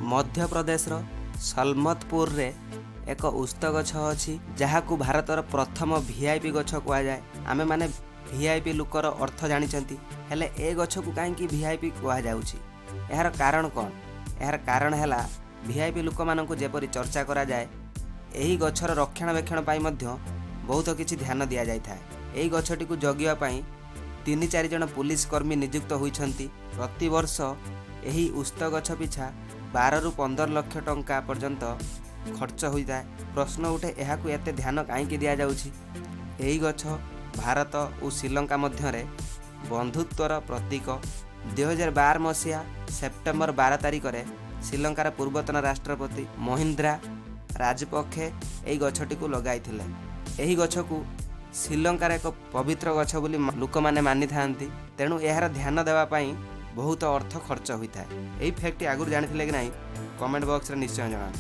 मध्य प्रदेश सलमतपुर रे एक उस्त गछ अच्छी जहाँ को भारतर प्रथम वीआईपी गछ कहुए। आमे माने वीआईपी लुकर अर्थ जानी हेले ए गछ को कहीं वीआईपी कहुच्छी। यार कारण कौन? यार कारण है वीआईपी लोक मानक जेपरी चर्चा करा जाए यही गछर रक्षणाबेक्षण पाई मध्य बहुत किछि ध्यान दिया जाय थाए। एही गछटी को जगिया पाई 3-4 जन पुलिस कर्मी नियुक्त होइछंती। प्रति वर्ष यही उस्त गछ पिछा 12 ରୁ 15 लाख टंका पर्यंत खर्च होता है। प्रश्न उठे यहाकू एते ध्यान कहीं दि जाउछि? एही गछ भारत और श्रीलंका मध्य बंधुत्वर प्रतीक। 2012 मसीहा सेप्टेम्बर 12 तारिख में श्रीलंकार पूर्वतन राष्ट्रपति महिंद्रा राजपक्षे यही गछटी को लगाई। यही गछ को श्रीलंकार एक पवित्र गछ बोली लोक माने मानि थांती। तेणु यार ध्यान देवाई बहुत अर्थ खर्च होता है। यही फैक्ट आगुरी जानी कि नहीं कमेंट बॉक्स रे निश्चय जणाନ୍ତୁ।